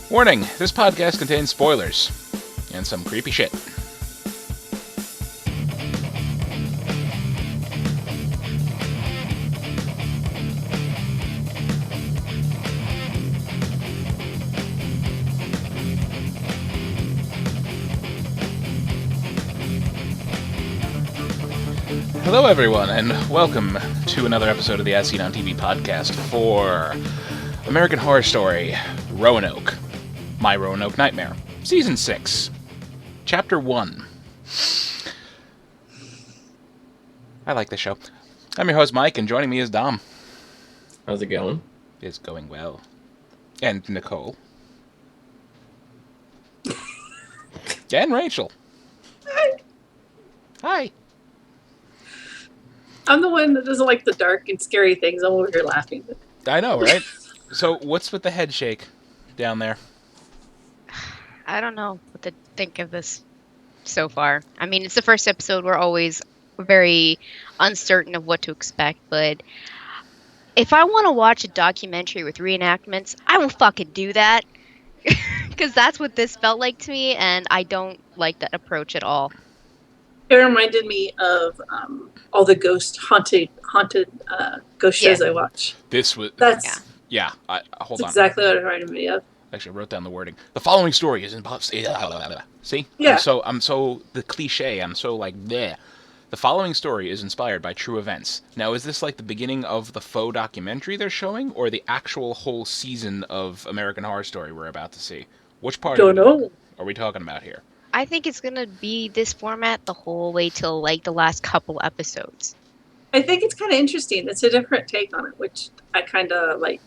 Warning, this podcast contains spoilers and some creepy shit. Hello everyone, and welcome to another episode of the As Seen on TV podcast for American Horror Story, Roanoke. My Roanoke Nightmare, Season 6, Chapter 1. I like this show. I'm your host, Mike, and joining me is Dom. How's it going? It's going well. And Nicole. And Rachel. Hi. Hi. I'm the one that doesn't like the dark and scary things. I'm over here laughing. I know, right? So, what's with the head shake down there? I don't know what to think of this so far. I mean, it's the first episode. We're always very uncertain of what to expect, but if I want to watch a documentary with reenactments, I will fucking do that. Because that's what this felt like to me, and I don't like that approach at all. It reminded me of all the haunted ghost shows I watch. This was... That's hold on. exactly what it reminded me of. Actually, I wrote down the wording. The following story is in... See? Yeah. I'm so... The cliche, I'm so like, bleh. The following story is inspired by true events. Now, is this like the beginning of the faux documentary they're showing, or the actual whole season of American Horror Story we're about to see? Which part Don't know. are we talking about here? I think it's going to be this format the whole way till, like, the last couple episodes. I think it's kind of interesting. It's a different take on it, which I kind of like.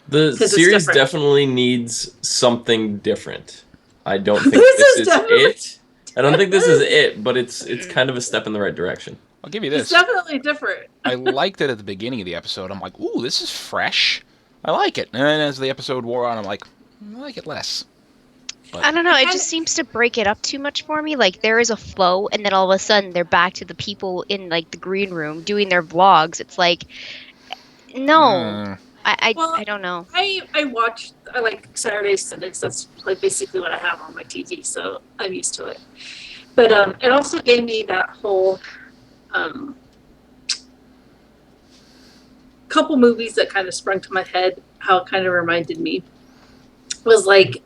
The series definitely needs something different. I don't think this is it. I don't think this is it, but it's kind of a step in the right direction. I'll give you this. It's definitely different. I liked it at the beginning of the episode. I'm like, ooh, this is fresh. I like it. And then as the episode wore on, I'm like, I like it less. But I don't know, it just seems to break it up too much for me. Like, there is a flow, and then all of a sudden they're back to the people in, like, the green room doing their vlogs. It's like, no. I don't know. I like Saturday Sundays. That's like basically what I have on my TV, so I'm used to it. But it also gave me that whole couple movies that kind of sprung to my head. How it kind of reminded me was like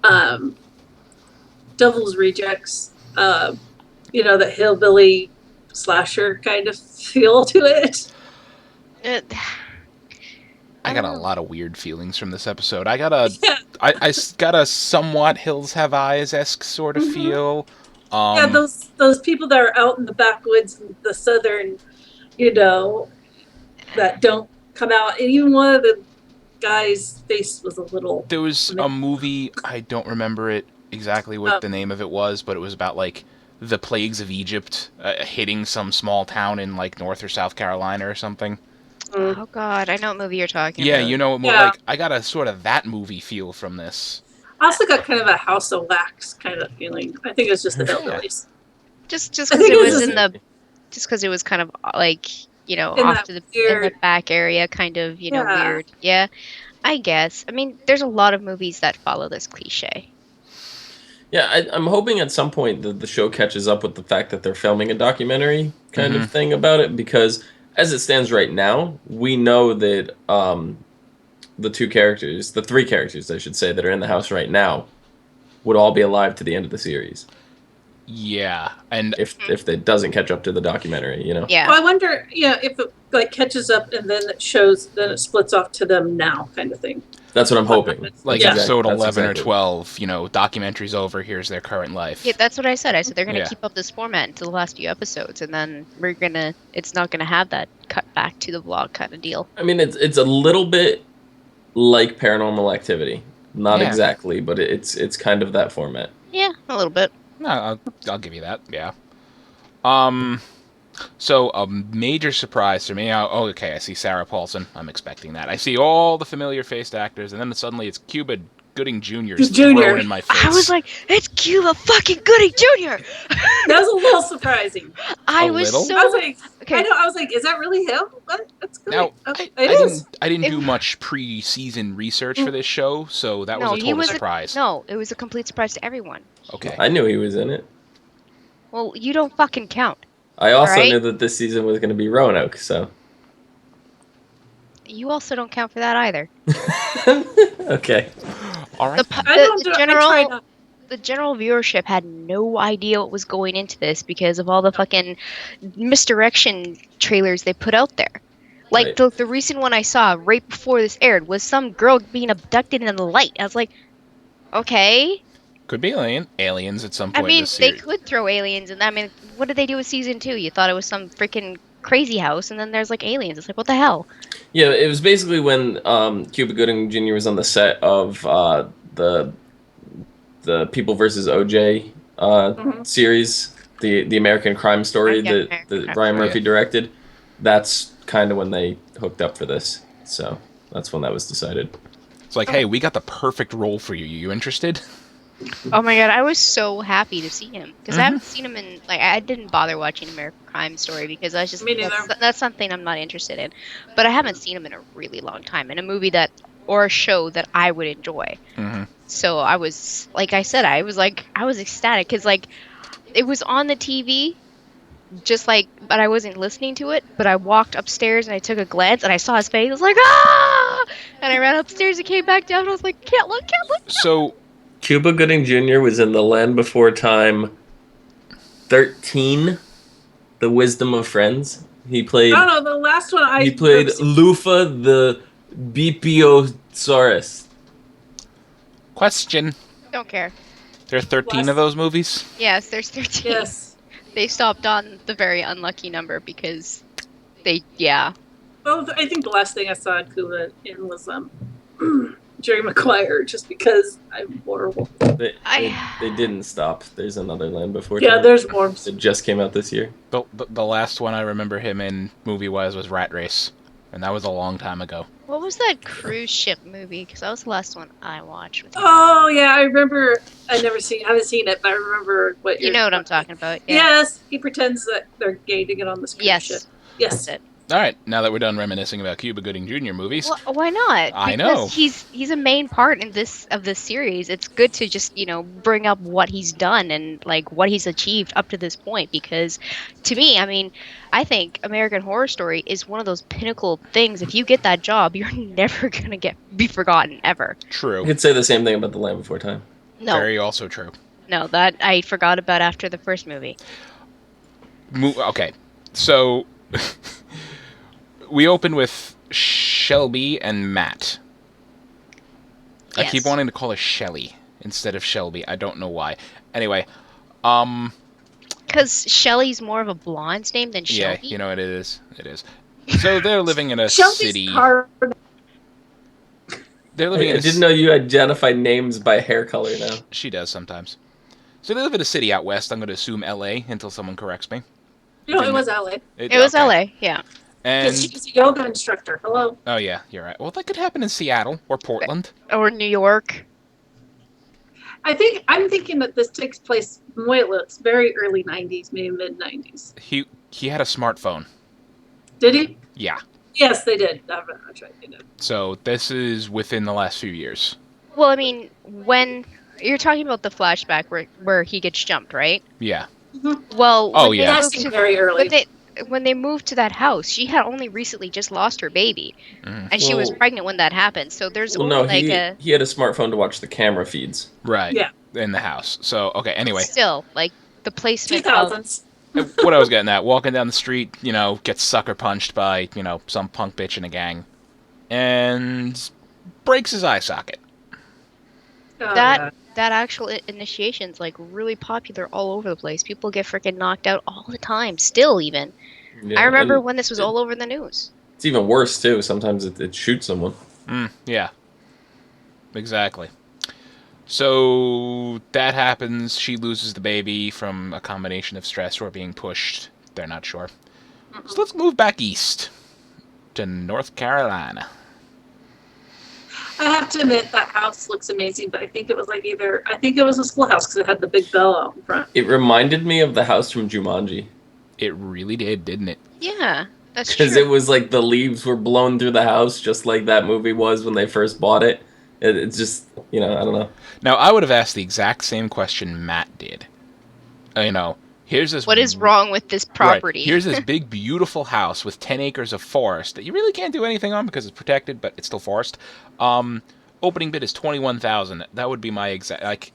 Devil's Rejects. The hillbilly slasher kind of feel to it. I got a lot of weird feelings from this episode. I got a somewhat Hills Have Eyes-esque sort of feel. Those people that are out in the backwoods in the southern, that don't come out. And even one of the guy's face was a little... There was a movie, I don't remember it exactly what the name of it was, but it was about, like, the plagues of Egypt hitting some small town in, like, North or South Carolina or something. Oh god, I know what movie you're talking about. Yeah, you know, like, I got a sort of that movie feel from this. I also got kind of a House of Wax kind of feeling. I think it was just the hillbillies. Just because it was kind of like, off to in the back area, kind of, weird. Yeah, I guess. I mean, there's a lot of movies that follow this cliche. Yeah, I'm hoping at some point that the show catches up with the fact that they're filming a documentary kind of thing about it, because as it stands right now, we know that the three characters, I should say, that are in the house right now would all be alive to the end of the series. Yeah, and if it doesn't catch up to the documentary, Yeah. Well, I wonder, if it like catches up and then it splits off to them now, kind of thing. That's what I'm hoping. Like episode 11 or 12, documentary's over, here's their current life. Yeah, that's what I said. I said they're going to keep up this format until the last few episodes, and then it's not going to have that cut back to the vlog kind of deal. I mean, it's a little bit like Paranormal Activity. Not exactly, but it's kind of that format. Yeah, a little bit. No, I'll give you that, yeah. So, a major surprise to me. I see Sarah Paulson. I'm expecting that. I see all the familiar-faced actors, and then suddenly it's Cuba Gooding Jr. thrown in my face. I was like, it's Cuba fucking Gooding Jr. That was a little surprising. I was I know. I was like, is that really him? What? That's great. Now, Okay. I didn't It- do much pre-season research for this show, so that was a he total was surprise. No, it was a complete surprise to everyone. Okay. I knew he was in it. Well, you don't fucking count. I also Alright. knew that this season was going to be Roanoke, so. You also don't count for that either. Okay. All right. The, then. I don't the do. I general try not. the general viewership had no idea what was going into this because of all the fucking misdirection trailers they put out there. Like Right. the recent one I saw right before this aired was some girl being abducted in the light. I was like, okay. Could be aliens at some I point mean, this they series. could throw aliens in. I mean, what did they do with season 2? You thought it was some freaking crazy house, and then there's like aliens. It's like, what the hell? Yeah, it was basically when Cuba Gooding Jr. was on the set of the People versus OJ series, the American Crime Story Yeah, that American Crime Ryan Story. Murphy directed. That's kind of when they hooked up for this. So that's when that was decided. It's like, hey, we got the perfect role for you. You interested? Oh my god, I was so happy to see him because I haven't seen him in I didn't bother watching American Crime Story because I was just Me neither. that's something I'm not interested in. But I haven't seen him in a really long time in a movie or a show that I would enjoy. Mm-hmm. So I was like I said, I was ecstatic because like it was on the TV, but I wasn't listening to it. But I walked upstairs and I took a glance and I saw his face. I was like, ah! And I ran upstairs and came back down. And I was like, can't look. So, Cuba Gooding Jr. was in The Land Before Time 13, The Wisdom of Friends. He played I don't know. The last one he played Lufa the Bipiosaurus. question. Don't care. There are 13 of those movies? Yes, there's 13. Yes. They stopped on the very unlucky number because Well, I think the last thing I saw Cuba in was Jerry Maguire, just because I'm horrible. They didn't stop. There's another Land Before Yeah, Time. there's more. It just came out this year. The last one I remember him in movie-wise was Rat Race, and that was a long time ago. What was that cruise ship movie? Because that was the last one I watched. With Oh yeah, I remember. I haven't seen it, but I remember what you know what I'm talking about. Yeah. Yes, he pretends that they're gay to get on the cruise ship. Yes. Yes. That's it. All right, now that we're done reminiscing about Cuba Gooding Jr. movies, Well, why not? I Because know. he's a main part in this series. It's good to just bring up what he's done and like what he's achieved up to this point. Because to me, I mean, I think American Horror Story is one of those pinnacle things. If you get that job, you're never gonna be forgotten ever. You true. could say the same thing about The Land Before Time. No, Very also true. no, that I forgot about after the first movie. Okay, so we open with Shelby and Matt. I keep Yes. wanting to call her Shelly instead of Shelby. I don't know why. Anyway, Because Shelly's more of a blonde's name than yeah, Shelby. you know what it is. It is. So they're living in a Shelby's city. hard. They're living in I a didn't know you identified names by hair color now. She does sometimes. So they live in a city out west. I'm going to assume L.A. until someone corrects me. No, it was LA. It was okay. LA, yeah. And Because she's a yoga instructor. Hello. oh yeah, you're right. Well, that could happen in Seattle or Portland. Or New York. I'm thinking that this takes place from the way it looks, very early '90s, maybe mid '90s. He had a smartphone. Did he? Yeah. Yes, they did. That's right, they did. So this is within the last few years. Well, I mean, when you're talking about the flashback where he gets jumped, right? Yeah. Well, Oh, when yeah. they That moved seemed to- very early. when they moved to that house, she had only recently just lost her baby, and she was Well- pregnant when that happened. So there's Well, only no, he had a smartphone to watch the camera feeds. Right. Yeah. In the house. So okay. Anyway, still like the placement. Of, 2000s. what I was getting at, walking down the street, gets sucker punched by some punk bitch in a gang, and breaks his eye socket. Oh, that actual initiation's like really popular all over the place. People get freaking knocked out all the time. Still, even Yeah, I remember and when this was all over the news. it's even worse too. Sometimes it shoots someone. Yeah. Exactly. So that happens. She loses the baby from a combination of stress or being pushed. They're not sure. So let's move back east to North Carolina. I have to admit that house looks amazing, but I think it was a schoolhouse because it had the big bell out in front. It reminded me of the house from Jumanji. It really did, didn't it? Yeah, that's true. Because it was like the leaves were blown through the house, just like that movie was when they first bought it. It's just, I don't know. Now, I would have asked the exact same question Matt did. Here's this... What is wrong with this property? Right, here's this big, beautiful house with 10 acres of forest that you really can't do anything on because it's protected, but it's still forest. Opening bid is $21,000. That would be my exact... Like,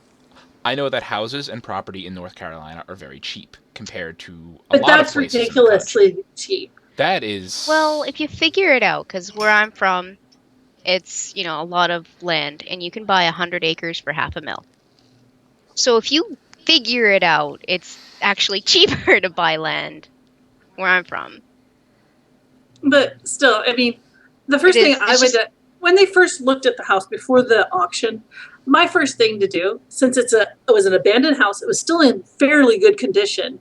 I know that houses and property in North Carolina are very cheap compared to a lot of places. But that's ridiculously cheap. That is... Well, if you figure it out, because where I'm from, it's, a lot of land, and you can buy 100 acres for $500,000. So if you figure it out, it's actually cheaper to buy land where I'm from. But still, I mean, the first thing I would... When they first looked at the house before the auction, my first thing to do, since it was an abandoned house, it was still in fairly good condition,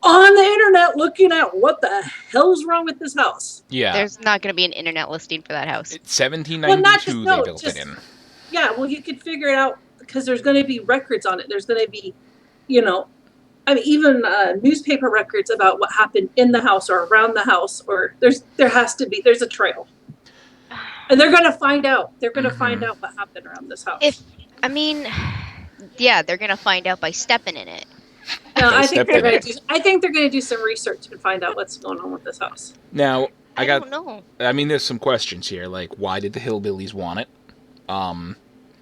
on the internet looking at what the hell is wrong with this house. Yeah. There's not going to be an internet listing for that house. It's 1792 they built it in. Yeah, well, you could figure it out because there's going to be records on it. There's going to be, even newspaper records about what happened in the house or around the house, or there's a trail. And they're going to find out. They're going to find out what happened around this house. They're going to find out by stepping in it. No, I think they're going to do some research and find out what's going on with this house. Now, I don't know. I mean, there's some questions here, like why did the hillbillies want it?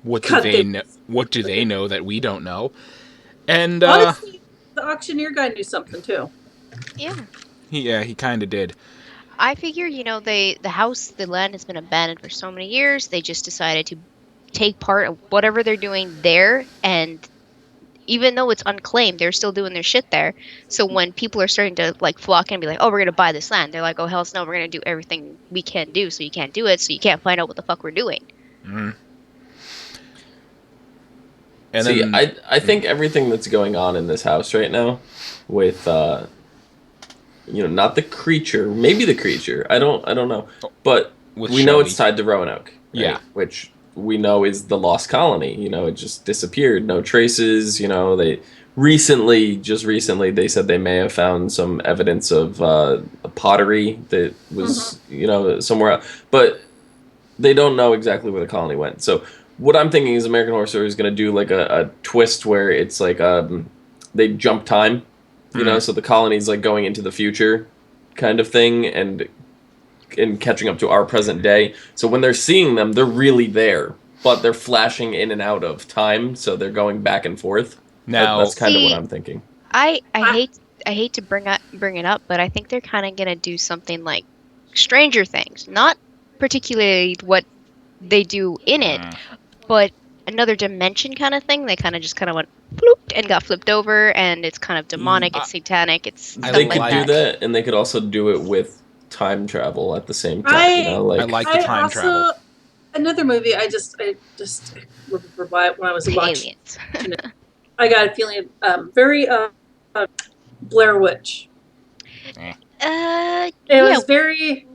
What do they know? What do they know that we don't know? And honestly, the auctioneer guy knew something too. Yeah. He kind of did. I figure, the land has been abandoned for so many years. They just decided to take part of whatever they're doing there, and even though it's unclaimed, they're still doing their shit there. So when people are starting to flock in and be like, "Oh, we're gonna buy this land," they're like, "Oh, hell no, we're gonna do everything we can do, so you can't do it, so you can't find out what the fuck we're doing." Mm-hmm. And then, I think everything that's going on in this house right now, with not the creature, maybe the creature, I don't know, but we know it's tied to Roanoke, right? Yeah, which we know is the lost colony. It just disappeared, no traces. They recently they said they may have found some evidence of a pottery that was somewhere else, but they don't know exactly where the colony went. So what I'm thinking is American Horror Story is going to do like a twist where it's like they jump time, so the colony's like going into the future kind of thing and catching up to our present day. So when they're seeing them, they're really there, but they're flashing in and out of time, so they're going back and forth. Now that's kind of what I'm thinking. I hate to bring it up, but I think they're kind of going to do something like Stranger Things. Not particularly what they do in it, but another dimension kind of thing. They kind of went bloop and got flipped over, and it's kind of demonic, it's satanic, it's stuff they like could do that, and they could also do it with time travel at the same time. I like the time travel. Another movie I just when I was watching, I got a feeling very Blair Witch. It was very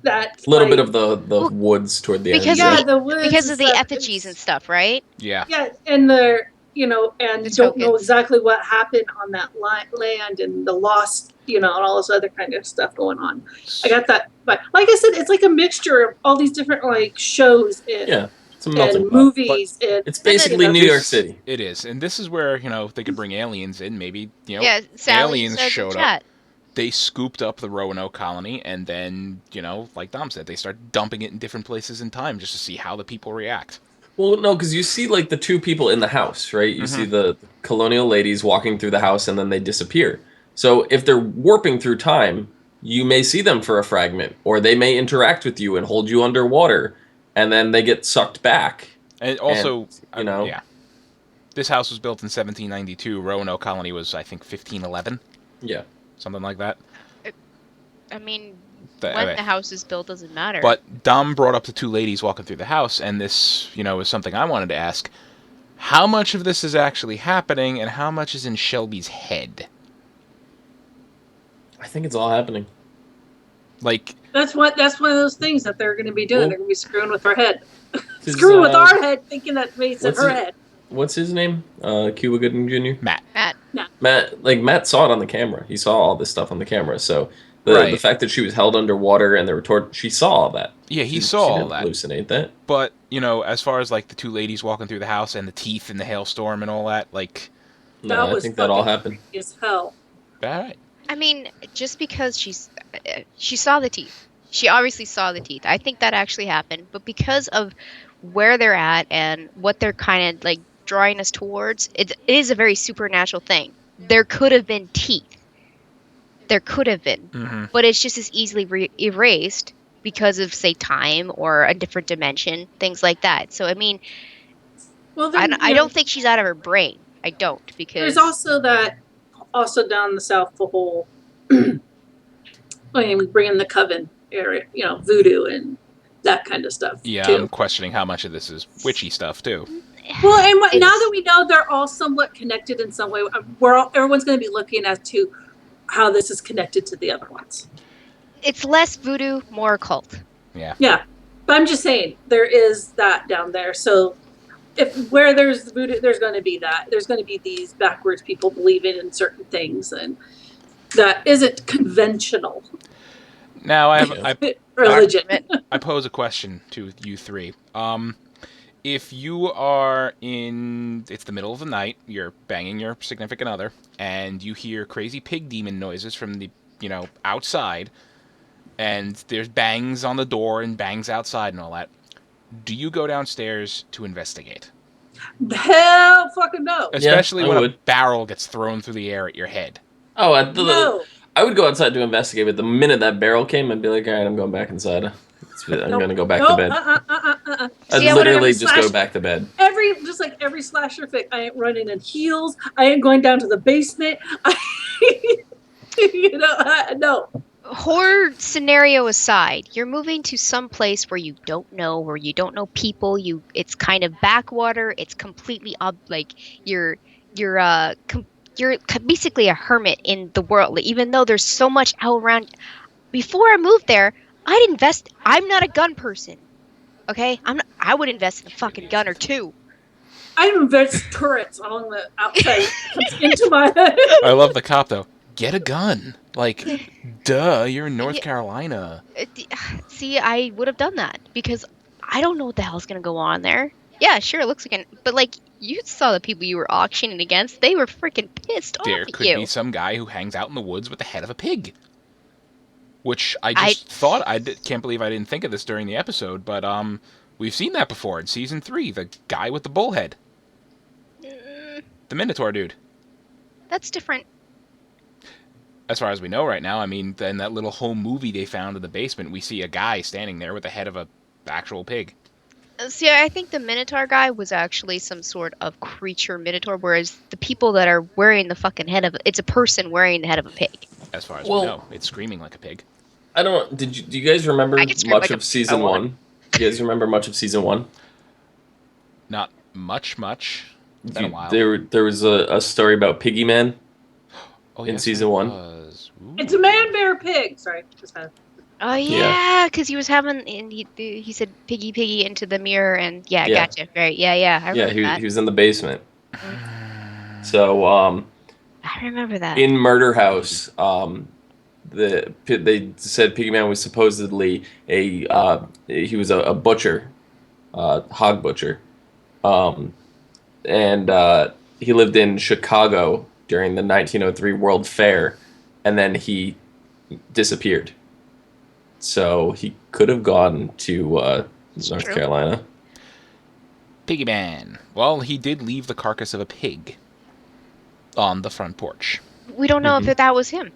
that little bit of the woods toward the end. The woods because of the effigies and stuff, right? Yeah. Yeah, and and you don't know exactly what happened on that land and the lost, and all this other kind of stuff going on. I got that, but like I said, it's like a mixture of all these different shows and it's a melting pot. Movies. It's basically New York City. It is, and this is where they could bring aliens in. Maybe Sally aliens showed up. They scooped up the Roanoke colony, and then like Dom said, they start dumping it in different places in time just to see how the people react. Well, no, because you see the two people in the house, right? You see the colonial ladies walking through the house, and then they disappear. So if they're warping through time, you may see them for a fragment, or they may interact with you and hold you underwater, and then they get sucked back. And also, this house was built in 1792. Roanoke colony was, I think, 1511. Yeah. Something like that. I mean, when the house is built doesn't matter. But Dom brought up the two ladies walking through the house, and this, is something I wanted to ask. How much of this is actually happening, and how much is in Shelby's head? I think it's all happening. That's one of those things that they're going to be doing. They're going to be screwing with her head. Screwing with our head, thinking that makes it her head. What's his name? Cuba Gooding Jr.? Matt. Matt saw it on the camera. He saw all this stuff on the camera. So the fact that she was held underwater and she saw all that. Yeah, he she saw all didn't that. Hallucinate that. But, as far as, like, the two ladies walking through the house and the teeth in the hailstorm and all that, like... No, I think that all happened. As hell. All right. I mean, just because she saw the teeth. She obviously saw the teeth. I think that actually happened. But because of where they're at and what they're kind of, like, drawing us towards, it is a very supernatural thing. There could have been teeth. There could have been. Mm-hmm. But it's just as easily erased because of, say, time or a different dimension, things like that. So, I mean, well, then, I don't think she's out of her brain. I don't, because... There's also down the south, the whole... I mean, we bring in the coven area, voodoo and that kind of stuff, Yeah, too. I'm questioning how much of this is witchy stuff, too. Well, and now that we know they're all somewhat connected in some way, everyone's going to be looking as to how this is connected to the other ones. It's less voodoo, more occult. Yeah. Yeah. But I'm just saying, there is that down there. So where there's voodoo, there's going to be that. There's going to be these backwards people believing in certain things, and that isn't conventional. Now, religion. I pose a question to you three. If you are it's the middle of the night, you're banging your significant other, and you hear crazy pig demon noises from the, outside, and there's bangs on the door and bangs outside and all that, do you go downstairs to investigate? Hell fucking no. Especially when a barrel gets thrown through the air at your head. Oh, no. I would go outside to investigate, but the minute that barrel came, I'd be like, all right, I'm going back inside. I'm going to go back to bed. I'd literally just go back to bed. Just like every slasher fic, I ain't running in heels. I ain't going down to the basement. No. Horror scenario aside, you're moving to some place where you don't know people. It's kind of backwater. It's completely you're basically a hermit in the world, even though there's so much out around. Before I moved there, I'd invest. I'm not a gun person. Okay? I would invest in a fucking gun or two. I invest turrets along the outside into my head. I love the cop, though. Get a gun. Like, duh, you're in North Carolina. See, I would have done that because I don't know what the hell's going to go on there. Yeah, sure, it looks like but, you saw the people you were auctioning against. They were freaking pissed off at you. There could be some guy who hangs out in the woods with the head of a pig. Which I thought, can't believe I didn't think of this during the episode, but we've seen that before in Season 3, the guy with the bullhead. The Minotaur dude. That's different. As far as we know right now, I mean, in that little home movie they found in the basement, we see a guy standing there with the head of an actual pig. See, I think the Minotaur guy was actually some sort of creature Minotaur, whereas the people that are wearing the fucking head of it's a person wearing the head of a pig. As far as we know, it's screaming like a pig. I don't. Do you guys remember much of season 1? Do you guys remember much of season 1? Not much. It's been a while. There was a story about Piggy Man in season 1. It's a man bear pig. Sorry, just kind of. Oh yeah, because he was having and he said piggy into the mirror and gotcha, right? Yeah. I remember that. He was in the basement. So I remember that. In Murder House, they said Piggy Man was supposedly he was a butcher, hog butcher, and he lived in Chicago during the 1903 World Fair, and then he disappeared. So he could have gone to North Carolina. Piggy Man. Well, he did leave the carcass of a pig on the front porch. We don't know if that was him.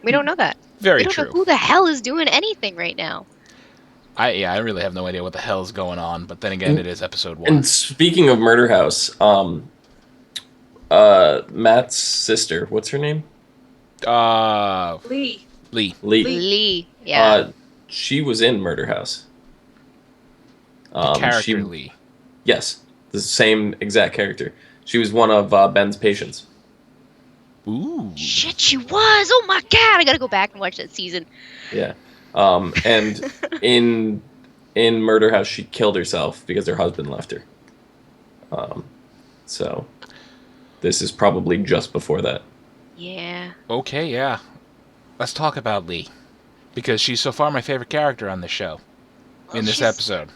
We don't know that. Very we don't true. know who the hell is doing anything right now. I really have no idea what the hell's going on, but then again, it is episode 1. And speaking of Murder House, Matt's sister, what's her name? Lee. Yeah. She was in Murder House. The character Lee. Yes, the same exact character. She was one of Ben's patients. Ooh. Shit, she was! Oh my god, I gotta go back and watch that season. Yeah. And in Murder House, she killed herself because her husband left her. So this is probably just before that. Yeah. Okay, yeah. Let's talk about Lee. Because she's so far my favorite character on this show. Well, In this she's- episode.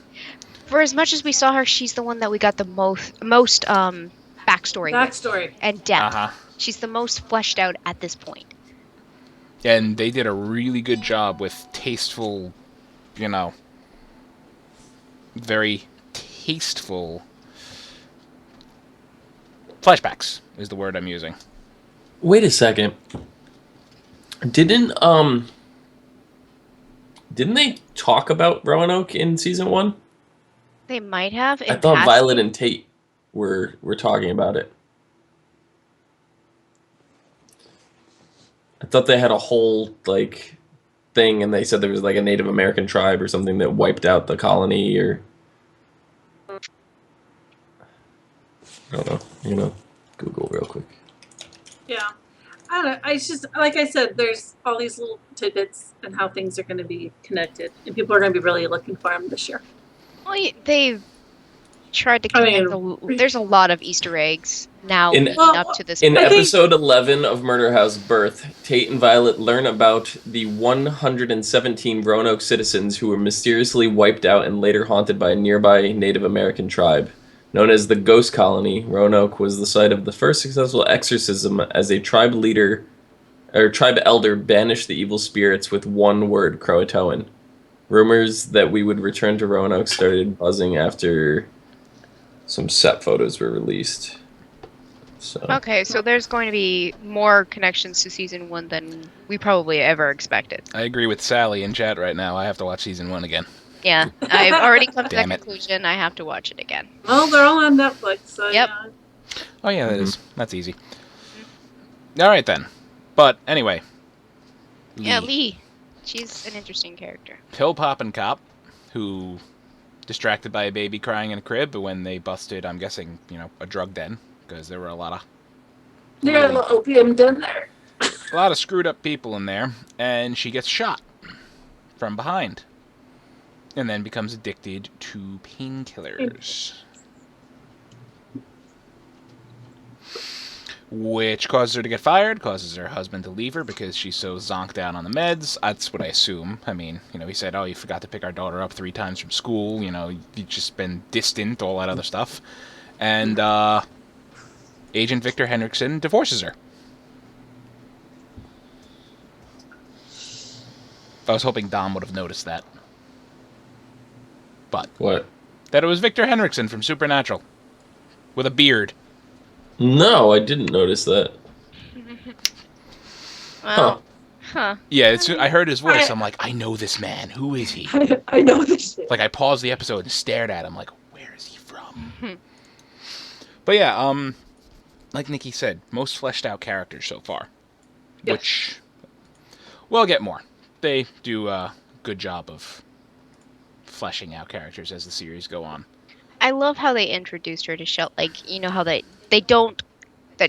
For as much as we saw her, she's the one that we got the most backstory with Backstory. and depth. Uh-huh. She's the most fleshed out at this point. And they did a really good job with tasteful, very tasteful flashbacks is the word I'm using. Wait a second. Didn't they talk about Roanoke in season 1? They might have. I thought Violet and Tate were talking about it. I thought they had a whole thing, and they said there was a Native American tribe or something that wiped out the colony, or I don't know. Google real quick. Yeah. I don't know. It's just, like I said, there's all these little tidbits and how things are going to be connected. And people are going to be really looking for them this year. Well, they've tried to connect. There's a lot of Easter eggs now leading up to this. In point. episode 11 of Murder House Birth, Tate and Violet learn about the 117 Roanoke citizens who were mysteriously wiped out and later haunted by a nearby Native American tribe. Known as the Ghost Colony, Roanoke was the site of the first successful exorcism as a tribe elder banished the evil spirits with one word, Croatoan. Rumors that we would return to Roanoke started buzzing after some set photos were released. Okay, so there's going to be more connections to season 1 than we probably ever expected. I agree with Sally in chat right now. I have to watch season 1 again. Yeah, I've already come to that Damn it. conclusion. I have to watch it again. Well, they're all on Netflix. So Yep. Yeah. Oh yeah, that is. That's easy. All right then. But anyway. Yeah, Lee. She's an interesting character. Pill popping cop who distracted by a baby crying in a crib, but when they busted, I'm guessing, a drug den, because there were a lot of They're a little opium den there. a lot of screwed up people in there, and she gets shot from behind. And then becomes addicted to painkillers. Which causes her to get fired, causes her husband to leave her because she's so zonked out on the meds. That's what I assume. I mean, he said, oh, you forgot to pick our daughter up 3 times from school. You've just been distant, all that other stuff. And Agent Victor Henriksen divorces her. I was hoping Dom would have noticed that. But What? that it was Victor Henriksen from Supernatural. With a beard. No, I didn't notice that. Well, huh. Yeah, I heard his voice. I'm like, I know this man. Who is he? I know this. Like, I paused the episode and stared at him like, where is he from? But yeah, like Nikki said, most fleshed out characters so far. Yes. Which, we'll get more. They do a good job of fleshing out characters as the series go on. I love how they introduced her to Shelby. How that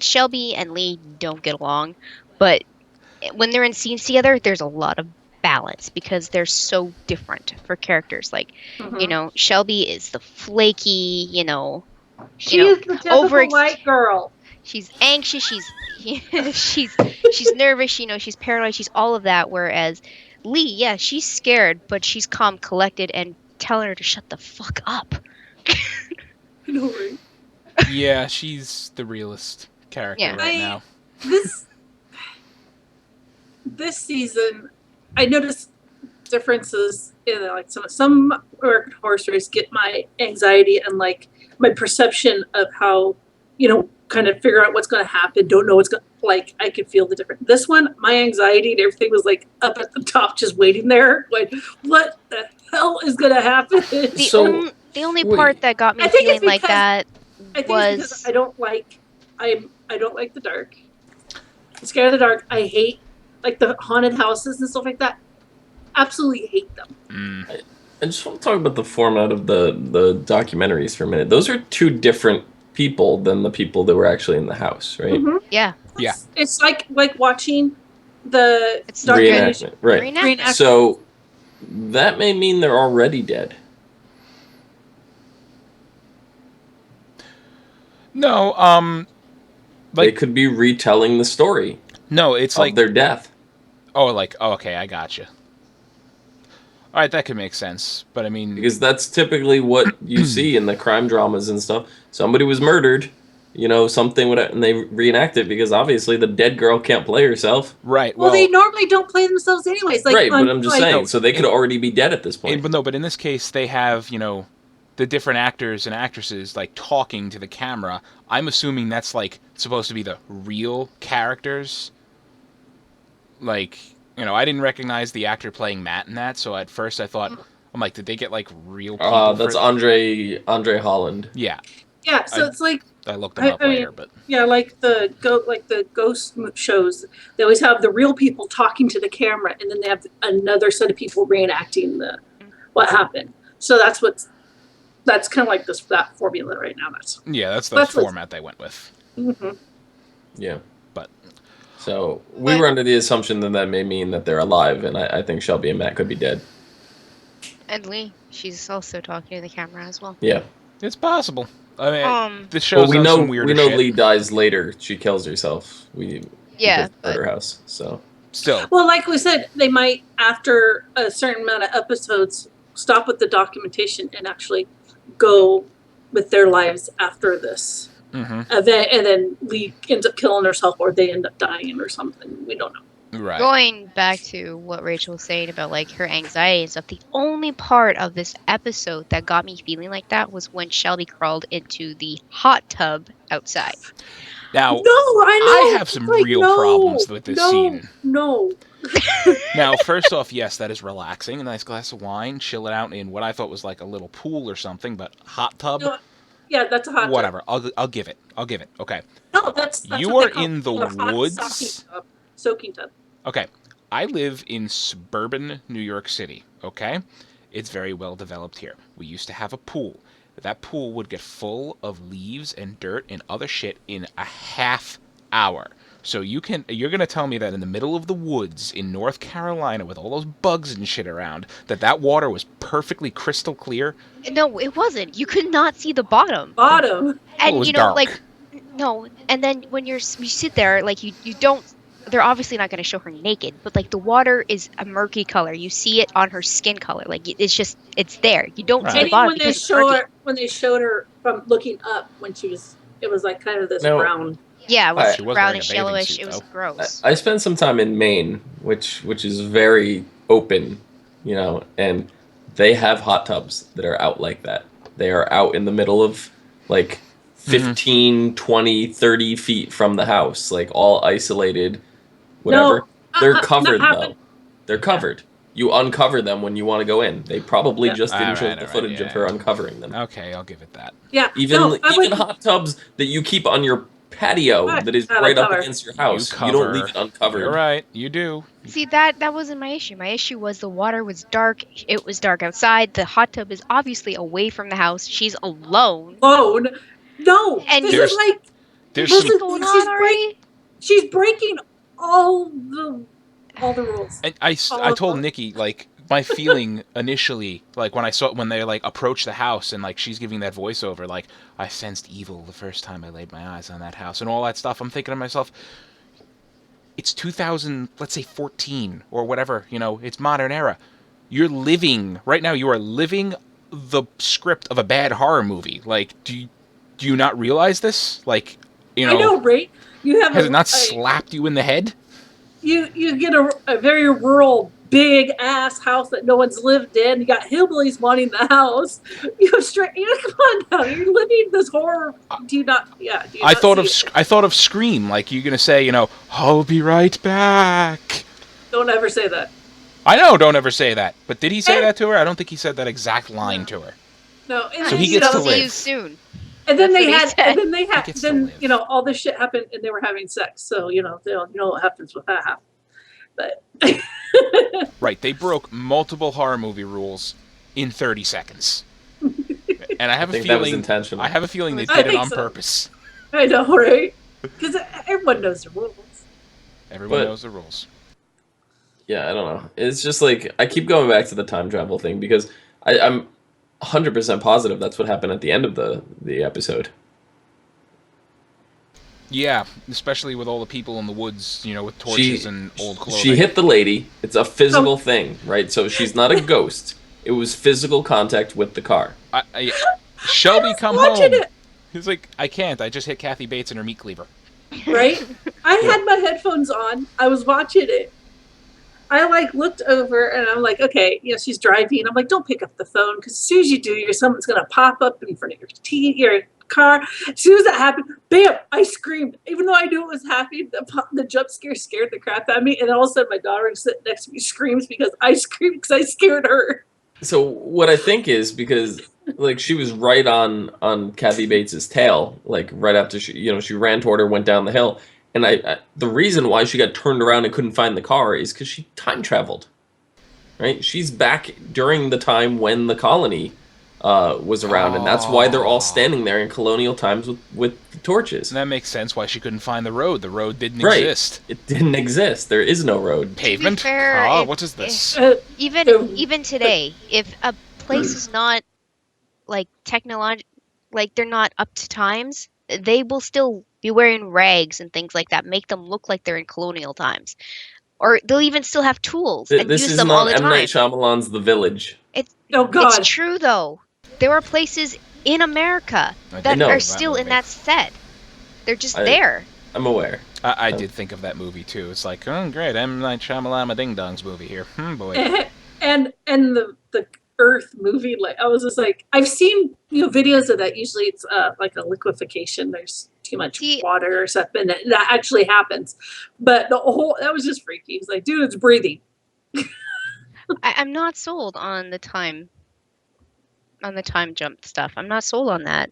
Shelby and Lee don't get along, but when they're in scenes together, there's a lot of balance because they're so different for characters. Shelby is the flaky, She is the typical white girl. She's anxious. She's nervous. She's paranoid. She's all of that. Whereas Lee, yeah, she's scared, but she's calm, collected, and telling her to shut the fuck up. I know, right? Yeah, she's the realest character right now. This season, I noticed differences in some American Horror Stories get my anxiety and my perception of how kind of figure out what's going to happen. Don't know what's going. I could feel the difference. This one, my anxiety and everything was up at the top, just waiting there. What the hell is going to happen? The only part that got me feeling like that was because I don't like the dark. I'm scared of the dark. I hate the haunted houses and stuff like that. Absolutely hate them. I just want to talk about the format of the documentaries for a minute. Those are 2 different people than the people that were actually in the house, right? Mm-hmm. Yeah. It's like watching the reenactment, right? Reenactment. So that may mean they're already dead. No, They could be retelling the story. No, it's of their death. Okay, I gotcha. All right, that could make sense, but I mean, because that's typically what you see in the crime dramas and stuff. Somebody was murdered, something would, and they reenact it because obviously the dead girl can't play herself. Right. Well, they normally don't play themselves anyways. Like, right, but I'm just saying, so they could already be dead at this point. But in this case, they have the different actors and actresses like talking to the camera. I'm assuming that's like supposed to be the real characters. Like, I didn't recognize the actor playing Matt in that, so at first I thought, I'm like, did they get like real people? That's Andre Holland. Yeah. Yeah, so it's like I looked them up later, but yeah, like the ghost shows, they always have the real people talking to the camera, and then they have another set of people reenacting what happened. So that's kind of like that formula right now. That's the format they went with. Mm-hmm. Yeah. So we were under the assumption that may mean that they're alive, and I think Shelby and Matt could be dead. And Lee, she's also talking to the camera as well. Yeah, it's possible. I mean, this shows some weird shit. We know Lee dies later. She kills herself. At her house. So still, well, like we said, they might after a certain amount of episodes stop with the documentation and actually go with their lives after this. Mm-hmm. Event, and then Lee ends up killing herself, or they end up dying, or something. We don't know. Right. Going back to what Rachel was saying about like her anxiety and stuff, the only part of this episode that got me feeling like that was when Shelby crawled into the hot tub outside. Now, no, I have some real problems with this scene. No. Now, first off, yes, that is relaxing. A nice glass of wine, chill it out in what I thought was like a little pool or something, but hot tub. No. Yeah, that's a hot tub. Whatever. I'll give it. Okay. No, that's you what are in the woods. Soaking tub. Okay. I live in suburban New York City. Okay. It's very well developed here. We used to have a pool. That pool would get full of leaves and dirt and other shit in a half hour. So you're gonna tell me that in the middle of the woods in North Carolina with all those bugs and shit around, that water was perfectly crystal clear? No, it wasn't. You could not see the bottom. And it was dark. like, no. And then when you sit there, like you don't. They're obviously not going to show her naked, but like the water is a murky color. You see it on her skin color. Like it's there. You don't see the bottom when they showed her from looking up when it was like kind of this brown. Yeah, it was brownish, yellowish. It was gross. I spent some time in Maine, which is very open, and they have hot tubs that are out like that. They are out in the middle of like 15, 20, 30 feet from the house, like all isolated, whatever. They're covered though. They're covered. You uncover them when you want to go in. They probably just didn't show the footage of her uncovering them. Okay, I'll give it that. Yeah. Even hot tubs that you keep on your patio that is right up against your house. You don't leave it uncovered. You're right. You do. See, that wasn't my issue. My issue was the water was dark. It was dark outside. The hot tub is obviously away from the house. She's alone. No. And there's some going on already. She's breaking all the rules. And I told Nikki, like, my feeling initially, like when they like approach the house and like she's giving that voiceover, like, I sensed evil the first time I laid my eyes on that house and all that stuff. I'm thinking to myself, it's 2000, let's say 14 or whatever, it's modern era. You are living the script of a bad horror movie. Like, do you not realize this? Like, I know, right? Has it not slapped you in the head? You get a very rural, big ass house that no one's lived in. You got hillbillies wanting the house. Come on now. You're living this horror. Do you not? Yeah. I thought of Scream. Like, you're gonna say, I'll be right back. Don't ever say that. I know. Don't ever say that. But did he say that to her? I don't think he said that exact line to her. No. So he gets to live. See you soon. And then all this shit happened, and they were having sex. So you know what happens with that happen. But right, they broke multiple horror movie rules in 30 seconds. And I have a feeling that was intentional. I have a feeling they did it on purpose. I know, right? Because everyone knows the rules. Everyone knows the rules. Yeah, I don't know. It's just like I keep going back to the time travel thing because I'm 100% positive that's what happened at the end of the episode. Yeah, especially with all the people in the woods, with torches and old clothing. She hit the lady. It's a physical Oh. thing, right? So she's not a ghost. It was physical contact with the car. Shelby, come watching home. it. He's like, I can't. I just hit Kathy Bates in her meat cleaver. Right? I had my headphones on. I was watching it. I looked over and I'm like, okay, she's driving. I'm like, don't pick up the phone because as soon as you do, something's gonna pop up in front of your car. As soon as that happened, bam! I screamed, even though I knew it was happening. The jump scare scared the crap out of me, and all of a sudden, my daughter sitting next to me screams because I screamed because I scared her. So what I think is because she was right on Kathy Bates's tail, right after she ran toward her, went down the hill, and the reason why she got turned around and couldn't find the car is because she time traveled. Right? She's back during the time when the colony was around, and that's why they're all standing there in colonial times with the torches. And that makes sense why she couldn't find the road. The road didn't Right. exist. It didn't exist. There is no road. Pavement? To be fair, What is this? even today, if a place is not they're not up to times, they will still be wearing rags and things like that, make them look like they're in colonial times, or they'll even still have tools and This use is them all not the M. Night time. Shyamalan's The Village. Oh God! It's true though. There are places in America I that know are that still in movie. that set. They're just I- there. I'm aware. I did think of that movie too. It's like, oh great, M. Night Shyamalan Ding Dong's movie here. Boy. and the Earth movie, I was just like, I've seen videos of that. Usually it's like a liquefaction. There's too much water or something that actually happens. But that was just freaky. It's like, dude, it's breathing. I'm not sold on the time jump stuff. I'm not sold on that.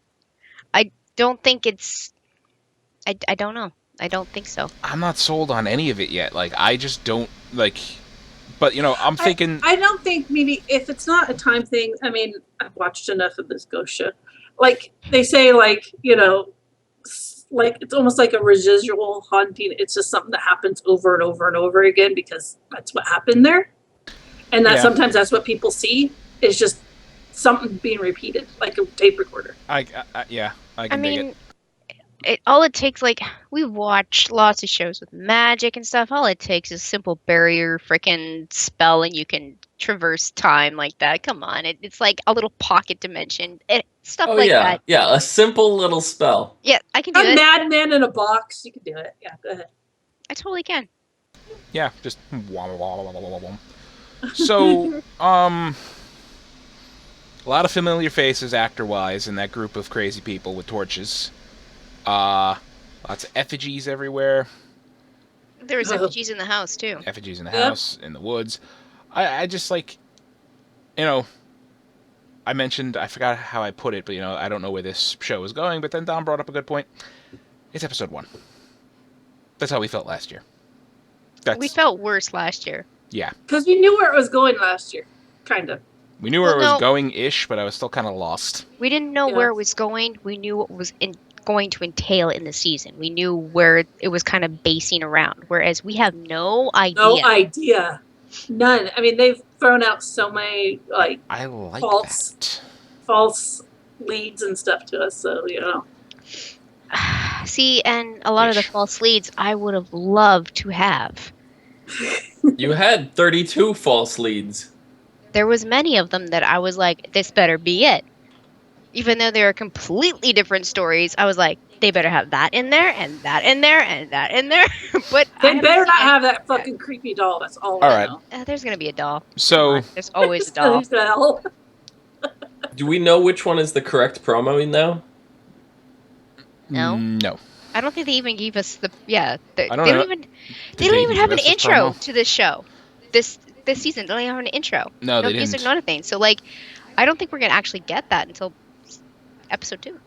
I don't think it's. I don't know. I don't think so. I'm not sold on any of it yet. I just don't But I'm thinking. I don't think maybe if it's not a time thing. I mean, I've watched enough of this ghost show. They say, it's almost like a residual haunting. It's just something that happens over and over and over again because that's what happened there, and that sometimes that's what people see is just something being repeated, like a tape recorder. I can dig it. All it takes, we've watched lots of shows with magic and stuff. All it takes is a simple barrier freaking spell, and you can traverse time like that. Come on, it's like a little pocket dimension, stuff like that. Yeah, a simple little spell. Yeah, I can do A it. madman in a box, you can do it. Yeah, go ahead. I totally can. Yeah, just. So, a lot of familiar faces actor-wise in that group of crazy people with torches. Lots of effigies everywhere. There was effigies in the house too. Effigies in the house, in the woods. I just I mentioned, I forgot how I put it, but I don't know where this show is going, but then Don brought up a good point. It's episode 1. That's how we felt last year. We felt worse last year. Yeah. Because we knew where it was going last year, kind of. We knew where it was going-ish, but I was still kind of lost. We didn't know where it was going. We knew what was going to entail in the season. We knew where it was kind of basing around, whereas we have no idea. No idea. None. I mean, they've thrown out so many I like false leads and stuff to us. So See, and a lot of the false leads I would have loved to have. You had 32 false leads. There was many of them that I was like, this better be it. Even though they were completely different stories, I was like, they better have that in there, and that in there, and that in there. But they better not have that fucking creepy doll. That's all I know. There's gonna be a doll. So there's always a doll. Do we know which one is the correct promo now? No. I don't think they even gave us the. Yeah. They don't even have an intro to this show. This season, they don't even have an intro. No, they didn't. Music, not a thing. So I don't think we're gonna actually get that until episode 2,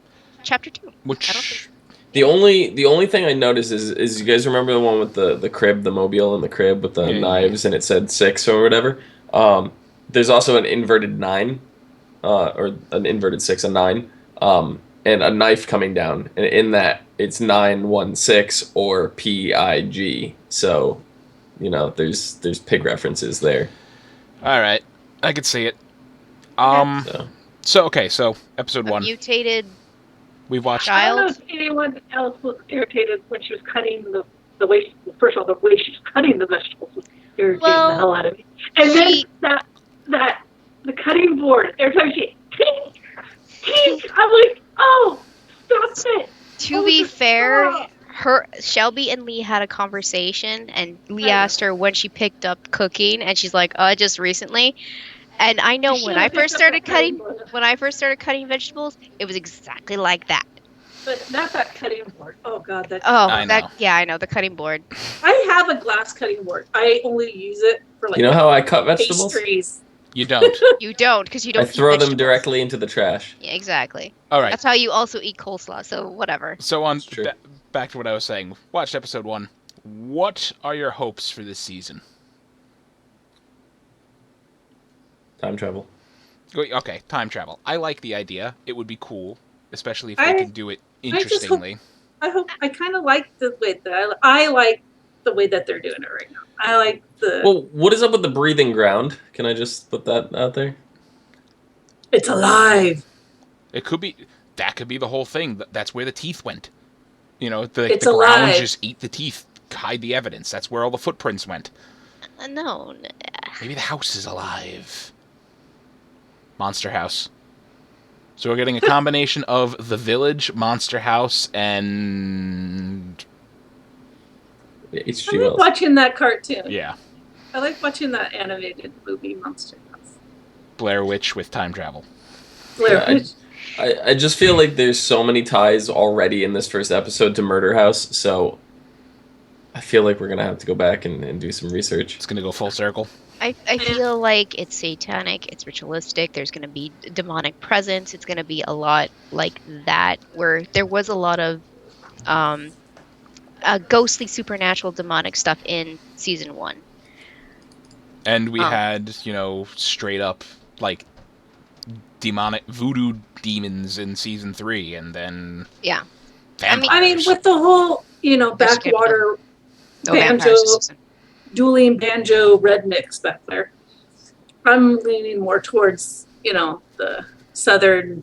chapter 2. Which the only thing I noticed is you guys remember the one with the crib, the mobile in the crib with the knives, and it said 6 or whatever. There's also an inverted 9, or an inverted 6, a 9, and a knife coming down, and in that it's 916 or PIG. So, there's pig references there. All right, I could see it. So episode 1. Mutated We've watched. I don't know Child. if anyone else was irritated when she was cutting the way. First of all, the way she's cutting the vegetables was irritating the hell out of me. And she- then the cutting board. Every time she tink, tink, I'm like, oh, stop it. To be fair, Stop. Shelby and Lee had a conversation, and Lee I know. asked her when she picked up cooking, and she's like, just recently." And I know You when should've I first picked up started the cutting cutting vegetables, it was exactly like that. But not that cutting board. Oh God, that. Oh, I know. I know, the cutting board. I have a glass cutting board. I only use it for like You know how I cut vegetables? pastries. You don't. You don't, because you don't I throw eat them vegetables. directly into the trash. Yeah, exactly. All right. That's how you also eat coleslaw, so whatever. So on It's true. back to what I was saying. Watched episode 1. What are your hopes for this season? Time travel. Okay, time travel. I like the idea. It would be cool, especially if I- they could do it just hope- interestingly. I kind of like the way that I like the way that they're doing it right now. I like the Well, what is up with the breathing ground? Can I just put that out there? it's alive. It could be that could be the whole thing. That's where the teeth went. You know, the It's ground alive. just eat the teeth, hide the evidence. That's where all the footprints went. No. Maybe the house is alive. Monster house. So we're getting a combination of the village, monster house, and I H.G. like Wells. watching that cartoon. yeah, I like watching that animated movie Monster House. Blair Witch with time travel. Blair Yeah, Witch. I just feel like there's so many ties already in this first episode to Murder House, so I feel like we're going to have to go back and do some research. It's gonna go full circle. I feel like it's satanic, it's ritualistic, there's going to be demonic presence, it's going to be a lot like that, where there was a lot of ghostly, supernatural, demonic stuff in season 1. And we had, straight up, like, demonic voodoo demons in season 3, and then Yeah. vampires. I mean, with the whole There's gonna be backwater No banjo, vampires this season. dueling banjo rednecks back there, I'm leaning more towards the southern.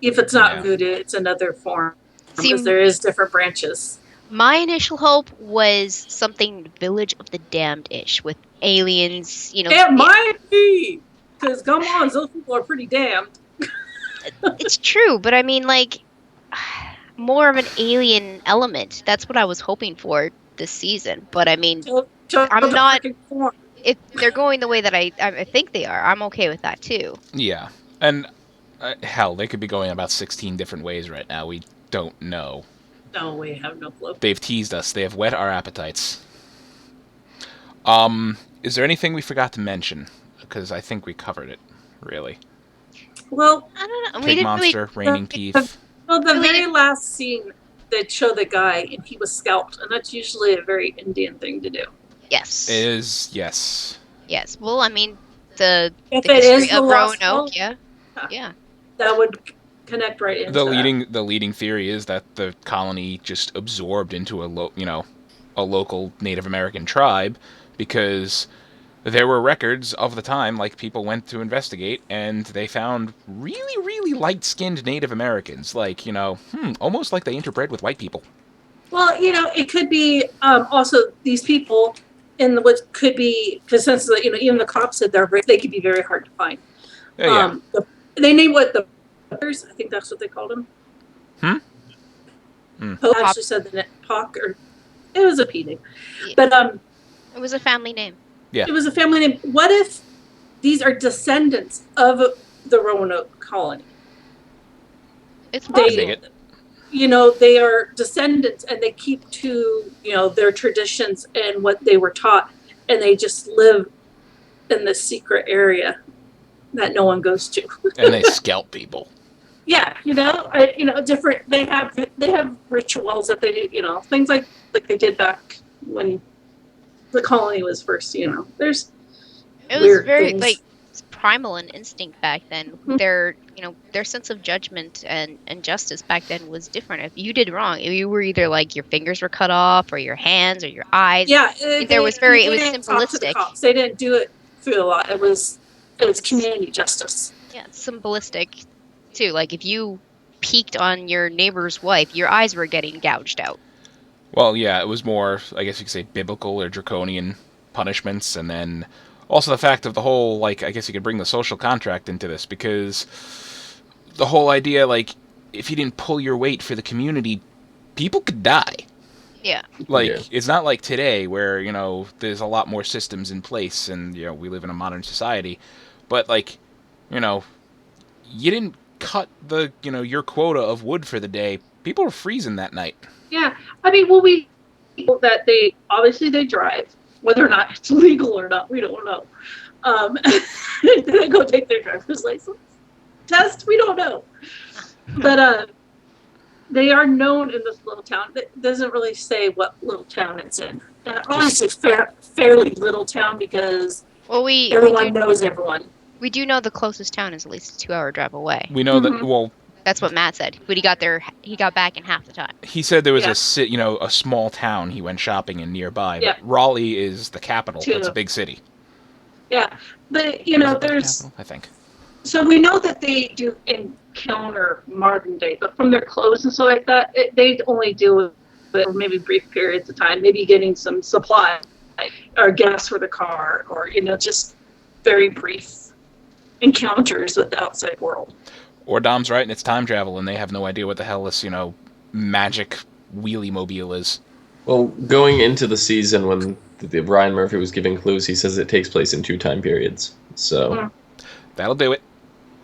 If it's not Yeah. voodoo, it's another form See, because there is different branches. My initial hope was something Village of the Damned-ish, with aliens, It might be because come on, those people are pretty damned. It's true, but I mean, like, more of an alien element. That's what I was hoping for this season. But I mean, I'm not- if they're going the way that I think they are, I'm okay with that too. Yeah. And, hell, they could be going about 16 different ways right now. We don't know. No, we have no clue. They've teased us. They have whet our appetites. Is there anything we forgot to mention? Because I think we covered it, really. Well, I don't know. We Pig didn't monster, raining teeth. well, the Really? very last scene that showed the guy and he was scalped, and that's usually a very Indian thing to do. Yes. Is, yes. Yes. Well, I mean, the If the it is history the of lost Roanoke, hope, yeah. that would connect right into The leading theory is that the colony just absorbed into a local Native American tribe, because there were records of the time, like people went to investigate, and they found really, really light-skinned Native Americans, like almost like they interbred with white people. Well, it could be also these people in what could be, because since even the cops said they could be very hard to find. Yeah. They named what the Bueckers, I think that's what they called them. Pope actually said the Pock, or it was a P name, Yeah. but It was a family name. it was a family name. What if these are descendants of the Roanoke colony? It's I possible. dig it. They are descendants and they keep to, their traditions and what they were taught, and they just live in this secret area that no one goes to. And they scalp people. Yeah, different. They have rituals that they do, things like they did back when the colony was first. There's It was weird very things. like primal and instinct back then. Mhm. Their sense of judgment and justice back then was different. If you did wrong, you were either like your fingers were cut off, or your hands, or your eyes. Yeah, It was didn't talk to the symbolistic. cops. They didn't do it through a lot. It was community justice. Yeah, it's symbolistic too. Like if you peeked on your neighbor's wife, your eyes were getting gouged out. Well, yeah, it was more, I guess you could say, biblical or draconian punishments, and then also the fact of the whole, like, I guess you could bring the social contract into this, because the whole idea, like, if you didn't pull your weight for the community, people could die. Yeah. Like, Yeah. it's not like today where, you know, there's a lot more systems in place, and, you know, we live in a modern society, but, like, you know, you didn't cut the, you know, your quota of wood for the day, people were freezing that night. Yeah, I mean, well, we know that they drive, whether or not it's legal or not, we don't know. They go take their driver's license test, we don't know. But they are known in this little town. It doesn't really say what little town it's in. Honestly, fairly little town because everyone knows everyone. We do know the closest town is at least a 2-hour drive away. We know that, well, That's what Matt said. But he got back in half the time. he said there was a small town he went shopping in nearby. Yeah. But Raleigh is the capital. True. It's a big city. Yeah, but you know, Is it the there's capital? I think. so we know that they do encounter modern day, but from their clothes and stuff like that, they only deal with it for maybe brief periods of time, maybe getting some supply or gas for the car, or you know, just very brief encounters with the outside world. Or Dom's right, and it's time travel, and they have no idea what the hell this, you know, magic wheelie mobile is. Well, going into the season when Ryan Murphy was giving clues, he says it takes place in 2 time periods. So That'll do it.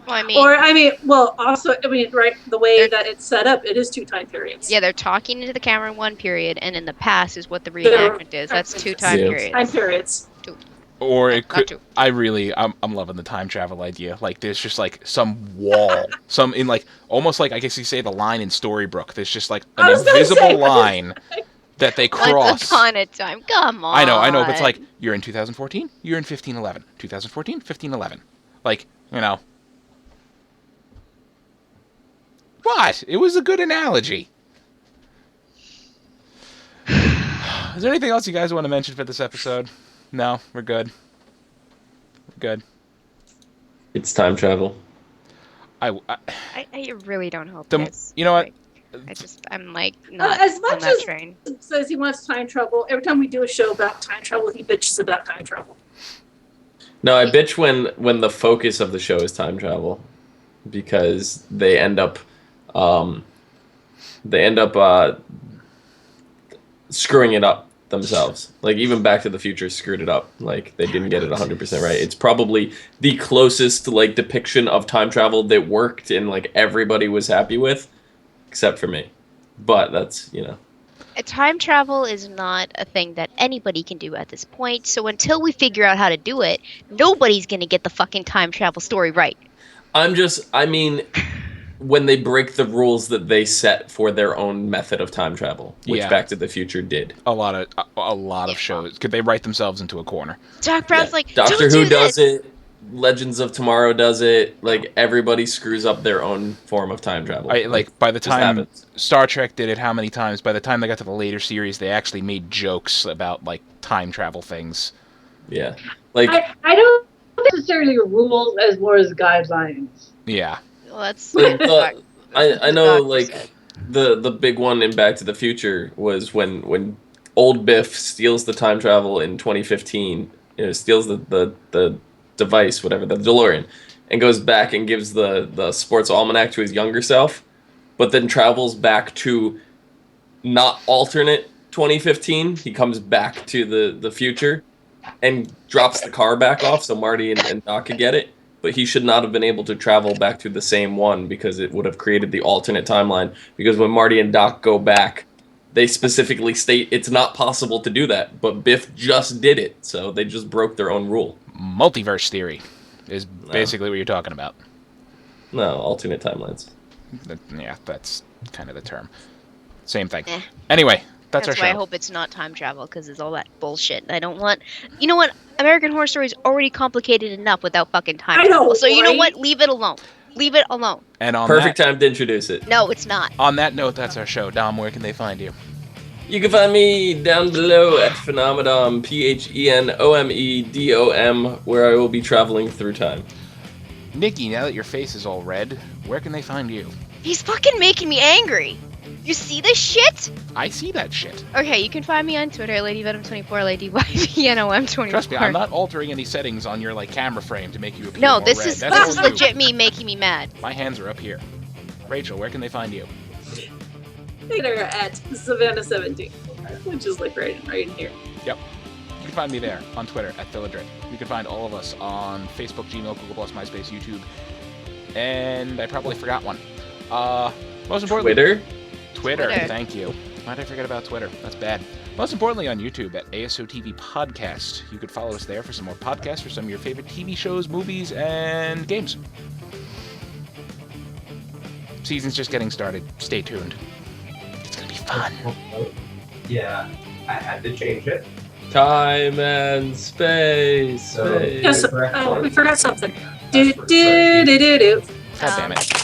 Well, also, right, the way that it's set up, it is 2 time periods. Yeah, they're talking into the camera in 1 period, and in the past is what the reenactment is. That's 2 time periods. Time periods. Or it Not could. two. I'm loving the time travel idea. Like, there's just like some wall, almost like I guess you say the line in Storybrooke. There's just like an invisible line that they cross. Once upon a time. Come on. I know, but it's like you're in 2014, you're in 1511, 2014, 1511. Like, you know. What? It was a good analogy. Is there anything else you guys want to mention for this episode? No, we're good. We're good. it's time travel. I really don't hope it is. You know what? I'm like not As on much that as train. says he wants time travel, every time we do a show about time travel, he bitches about time travel. No, I bitch when the focus of the show is time travel, because they end up screwing it up themselves. Like, even Back to the Future screwed it up. Like, they didn't get it 100% right. It's probably the closest like depiction of time travel that worked and like everybody was happy with, except for me. But that's, you know. Time travel is not a thing that anybody can do at this point. So until we figure out how to do it, nobody's gonna get the fucking time travel story right. I mean, when they break the rules that they set for their own method of time travel, which Yeah. Back to the Future did. A lot of shows. Could they write themselves into a corner? Doc Brown's like, Doctor "Don't Who do does this." it. Legends of Tomorrow does it. Like, everybody screws up their own form of time travel. By the just time happens. Star Trek did it, how many times? By the time they got to the later series, they actually made jokes about like time travel things. Yeah. Like, I don't necessarily rules as more as guidelines. Yeah. Well, that's I know, Doc like, said. the big one in Back to the Future was when old Biff steals the time travel in 2015. You know, steals the device, whatever, the DeLorean, and goes back and gives the sports almanac to his younger self, but then travels back to not alternate 2015. He comes back to the future and drops the car back off so Marty and Doc could get it. But he should not have been able to travel back to the same one, because it would have created the alternate timeline. Because when Marty and Doc go back, they specifically state it's not possible to do that. But Biff just did it, so they just broke their own rule. Multiverse theory is basically what you're talking about. No, alternate timelines. Yeah, that's kind of the term. Same thing. Eh. Anyway, that's our why I show. hope it's not time travel, because it's all that bullshit. I don't want. You know what? American Horror Story is already complicated enough without fucking time I know, travel. So you know right? what? Leave it alone. Leave it alone. And on Perfect that, time to introduce it. No, it's not. on that note, that's our show. Dom, where can they find you? You can find me down below at Phenomedom, PHENOMEDOM, where I will be traveling through time. Nikki, now that your face is all red, where can they find you? He's fucking making me angry. You see this shit? I see that shit. Okay, you can find me on Twitter, LadyVenom24, LadyYVNOM24. Trust me, I'm not altering any settings on your camera frame to make you appear No, more this red. is That's this all is you. legit me making me mad. My hands are up here. Rachel, where can they find you? Twitter at Savannah17, which is like right in here. Yep. You can find me there on Twitter at Philadrid. You can find all of us on Facebook, Gmail, Google+, MySpace, YouTube, and I probably forgot one. Most importantly, Twitter. Thank you. Why did I forget about Twitter? That's bad. Most importantly, on YouTube at ASOTV Podcast. You could follow us there for some more podcasts for some of your favorite TV shows, movies, and games. Season's just getting started. Stay tuned. It's gonna be fun. Yeah, I had to change it. Time and space. So, Yes, correct we one. forgot something. That's Do. God damn it.